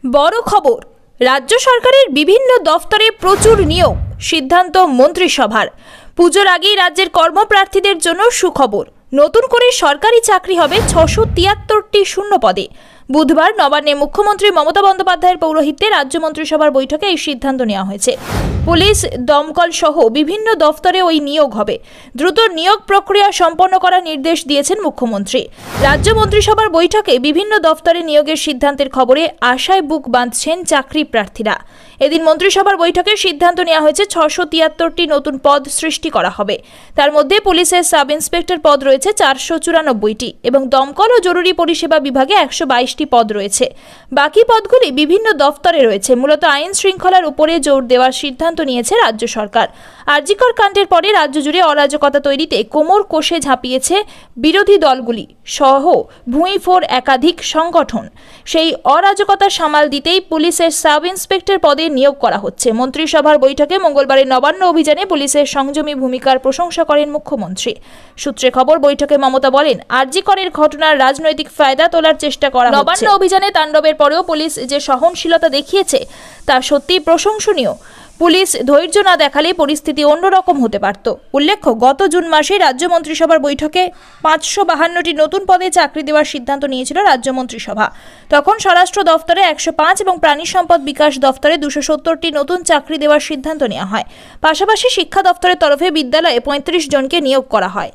বড় খবর, রাজ্য সরকারের বিভিন্ন দফতরে প্রচুর নিয়োগ, সিদ্ধান্ত মন্ত্রিসভার। পুজোর আগেই রাজ্যের কর্মপ্রার্থীদের জন্য সুখবর, নতুন করে সরকারি চাকরি হবে 673টি শূন্য পদে। বুধবার নবান্নে মুখ্যমন্ত্রী মমতা বন্দ্যোপাধ্যায়ের পৌরোহিত্যে রাজ্য মন্ত্রিসভার বৈঠকে এই সিদ্ধান্ত নেওয়া হয়েছে। পুলিশ, দমকল সহ বিভিন্ন দফতরে ওই নিয়োগ হবে। দ্রুত নিয়োগ প্রক্রিয়া সম্পন্ন করার নির্দেশ দিয়েছেন মুখ্যমন্ত্রী। রাজ্য মন্ত্রিসভার বৈঠকে বিভিন্ন দফতরে নিয়োগের সিদ্ধান্তের খবরে আশায় বুক বাঁধছেন চাকরি প্রার্থীরা। এদিন মন্ত্রিসভার বৈঠকে সিদ্ধান্ত নেওয়া হয়েছে 673টি নতুন পদ সৃষ্টি করা হবে। তার মধ্যে পুলিশের সাব ইন্সপেক্টর পদ রয়েছে 494টি এবং দমকল ও জরুরি পরিষেবা বিভাগে 122টি পদ রয়েছে। বাকি পদগুলি বিভিন্ন দফতরে রয়েছে। মূলত আইন শৃঙ্খলার উপরে জোর দেওয়ার সিদ্ধান্ত নিয়েছে রাজ্য সরকার। আরজিকর কাণ্ডের পরে রাজ্য জুড়ে অরাজকতা তৈরিতে কোমর কষে ঝাঁপিয়েছে বিরোধী দলগুলি সহ ভুঁইফোর একাধিক সংগঠন। সেই অরাজকতা সামাল দিতেই পুলিশের সাব ইন্সপেক্টর পদে নিয়োগ করা হচ্ছে। মন্ত্রিসভার বৈঠকে মঙ্গলবারের নবান্ন অভিযানে পুলিশের সংযমী ভূমিকার প্রশংসা করেন মুখ্যমন্ত্রী। সূত্রে খবর, বৈঠকে মমতা বলেন, আরজিকরের ঘটনার রাজনৈতিক ফায়দা তোলার চেষ্টা করা হচ্ছে। নবান্ন অভিযানে তাণ্ডবের পরেও পুলিশ যে সহনশীলতা দেখিয়েছে তা সত্যি প্রশংসনীয়। পুলিশ ধৈর্য না দেখালে পরিস্থিতি অন্যরকম হতে পারত। উল্লেখ্য, গত জুন মাসে রাজ্য মন্ত্রিসভার বৈঠকে 552টি নতুন পদে চাকরি দেওয়ার সিদ্ধান্ত নিয়েছিল রাজ্য মন্ত্রিসভা। তখন স্বরাষ্ট্র দফতরে 105 এবং প্রাণী সম্পদ বিকাশ দফতরে 270টি নতুন চাকরি দেওয়ার সিদ্ধান্ত নেওয়া হয়। পাশাপাশি শিক্ষা দফতরের তরফে বিদ্যালয়ে 35 জনকে নিয়োগ করা হয়।